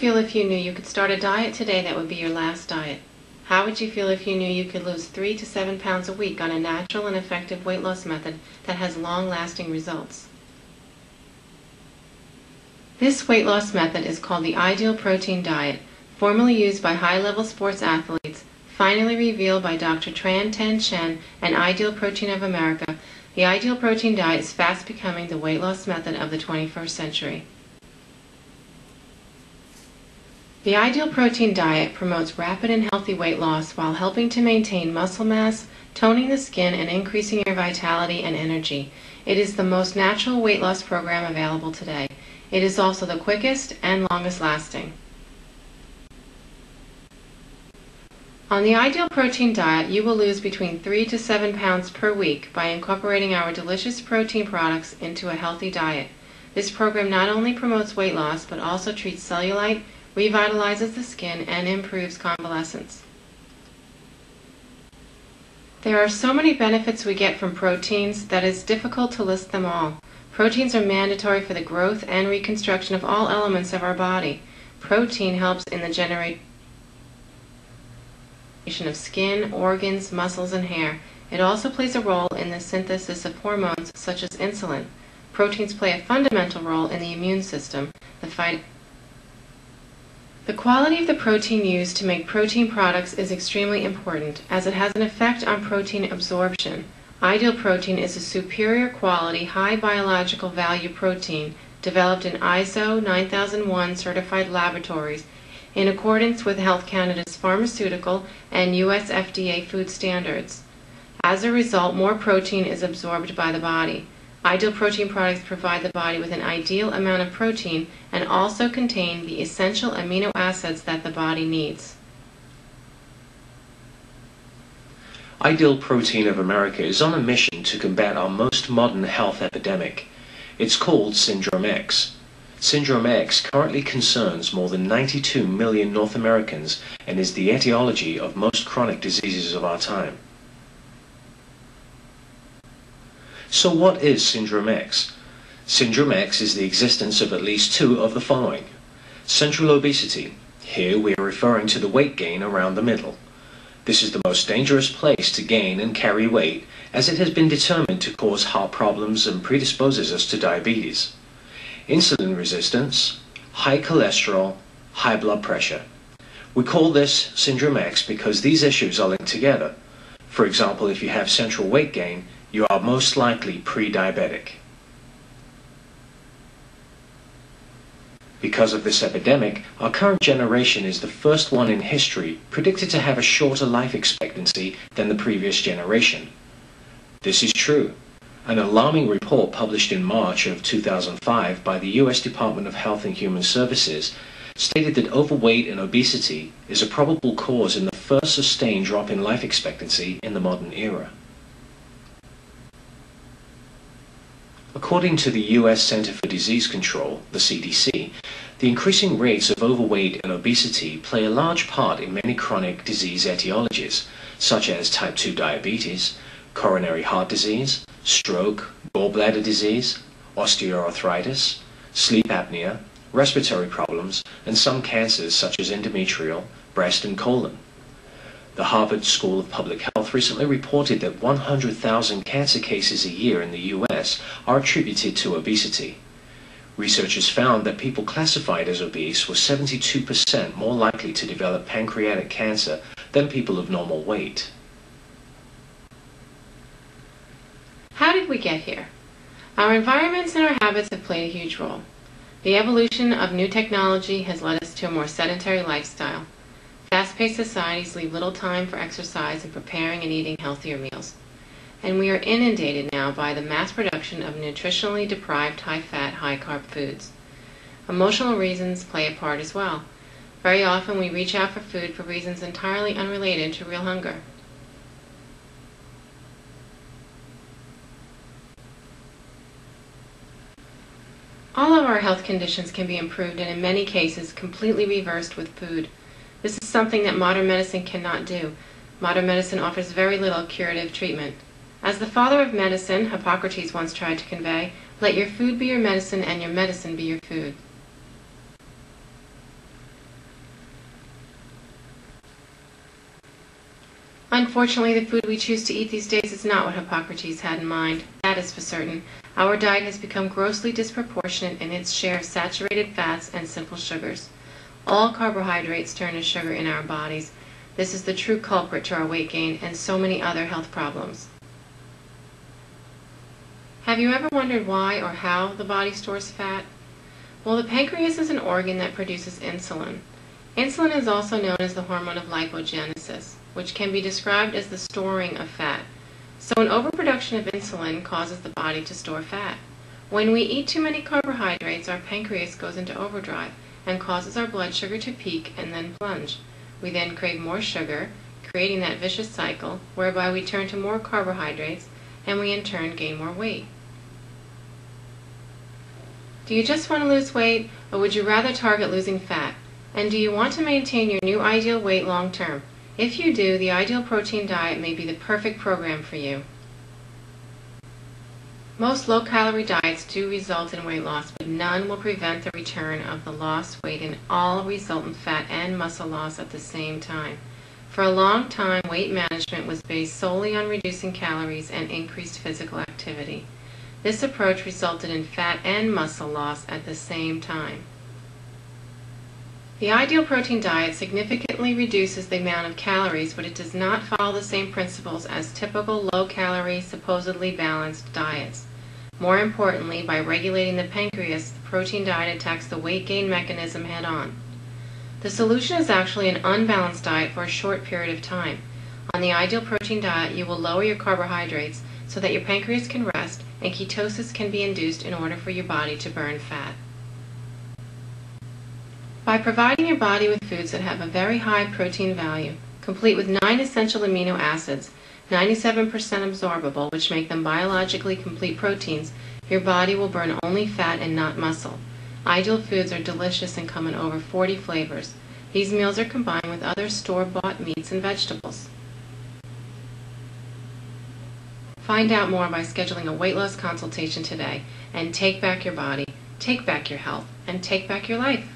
feel if you knew you could start a diet today that would be your last diet? How would you feel if you knew you could lose 3 to 7 pounds a week on a natural and effective weight loss method that has long-lasting results? This weight loss method is called the Ideal Protein Diet, formerly used by high-level sports athletes, finally revealed by Dr. Tran Tan Chen and Ideal Protein of America. The Ideal Protein Diet is fast becoming the weight loss method of the 21st century. The Ideal Protein Diet promotes rapid and healthy weight loss while helping to maintain muscle mass, toning the skin, and increasing your vitality and energy. It is the most natural weight loss program available today. It is also the quickest and longest lasting. On the Ideal Protein Diet, you will lose between 3 to 7 pounds per week by incorporating our delicious protein products into a healthy diet. This program not only promotes weight loss, but also treats cellulite, revitalizes the skin, and improves convalescence. There are so many benefits we get from proteins that it's difficult to list them all. Proteins are mandatory for the growth and reconstruction of all elements of our body. Protein helps in the generation of skin, organs, muscles, and hair. It also plays a role in the synthesis of hormones such as insulin. Proteins play a fundamental role in the immune system. The quality of the protein used to make protein products is extremely important, as it has an effect on protein absorption. Ideal Protein is a superior quality, high biological value protein developed in ISO 9001 certified laboratories in accordance with Health Canada's pharmaceutical and US FDA food standards. As a result, more protein is absorbed by the body. Ideal Protein products provide the body with an ideal amount of protein and also contain the essential amino acids that the body needs. Ideal Protein of America is on a mission to combat our most modern health epidemic. It's called Syndrome X. Syndrome X currently concerns more than 92 million North Americans and is the etiology of most chronic diseases of our time. So what is Syndrome X? Syndrome X is the existence of at least two of the following. Central obesity. Here we are referring to the weight gain around the middle. This is the most dangerous place to gain and carry weight, as it has been determined to cause heart problems and predisposes us to diabetes. Insulin resistance, high cholesterol, high blood pressure. We call this Syndrome X because these issues are linked together. For example, if you have central weight gain, you are most likely pre-diabetic. Because of this epidemic, our current generation is the first one in history predicted to have a shorter life expectancy than the previous generation. This is true. An alarming report published in March of 2005 by the US Department of Health and Human Services stated that overweight and obesity is a probable cause in the first sustained drop in life expectancy in the modern era. According to the US Center for Disease Control, the CDC, the increasing rates of overweight and obesity play a large part in many chronic disease etiologies, such as type 2 diabetes, coronary heart disease, stroke, gallbladder disease, osteoarthritis, sleep apnea, respiratory problems, and some cancers such as endometrial, breast, and colon. The Harvard School of Public Health recently reported that 100,000 cancer cases a year in the US are attributed to obesity. Researchers found that people classified as obese were 72% more likely to develop pancreatic cancer than people of normal weight. How did we get here? Our environments and our habits have played a huge role. The evolution of new technology has led us to a more sedentary lifestyle. Fast-paced societies leave little time for exercise and preparing and eating healthier meals. And we are inundated now by the mass production of nutritionally deprived high-fat, high-carb foods. Emotional reasons play a part as well. Very often we reach out for food for reasons entirely unrelated to real hunger. All of our health conditions can be improved and in many cases completely reversed with food. This is something that modern medicine cannot do. Modern medicine offers very little curative treatment. As the father of medicine, Hippocrates once tried to convey, let your food be your medicine and your medicine be your food. Unfortunately, the food we choose to eat these days is not what Hippocrates had in mind. That is for certain. Our diet has become grossly disproportionate in its share of saturated fats and simple sugars. All carbohydrates turn to sugar in our bodies. This is the true culprit to our weight gain and so many other health problems. Have you ever wondered why or how the body stores fat? Well, the pancreas is an organ that produces insulin. Insulin is also known as the hormone of lipogenesis, which can be described as the storing of fat. So an overproduction of insulin causes the body to store fat. When we eat too many carbohydrates, our pancreas goes into overdrive and causes our blood sugar to peak and then plunge. We then crave more sugar, creating that vicious cycle whereby we turn to more carbohydrates and we in turn gain more weight. Do you just want to lose weight, or would you rather target losing fat? And do you want to maintain your new ideal weight long term? If you do, the Ideal Protein diet may be the perfect program for you. Most low-calorie diets do result in weight loss, but none will prevent the return of the lost weight and all resultant fat and muscle loss at the same time. For a long time, weight management was based solely on reducing calories and increased physical activity. This approach resulted in fat and muscle loss at the same time. The Ideal Protein diet significantly reduces the amount of calories, but it does not follow the same principles as typical low-calorie, supposedly balanced diets. More importantly, by regulating the pancreas, the protein diet attacks the weight gain mechanism head-on. The solution is actually an unbalanced diet for a short period of time. On the Ideal Protein diet, you will lower your carbohydrates so that your pancreas can rest and ketosis can be induced in order for your body to burn fat. By providing your body with foods that have a very high protein value, complete with 9 essential amino acids, 97% absorbable, which make them biologically complete proteins, your body will burn only fat and not muscle. Ideal foods are delicious and come in over 40 flavors. These meals are combined with other store-bought meats and vegetables. Find out more by scheduling a weight loss consultation today and take back your body, take back your health, and take back your life.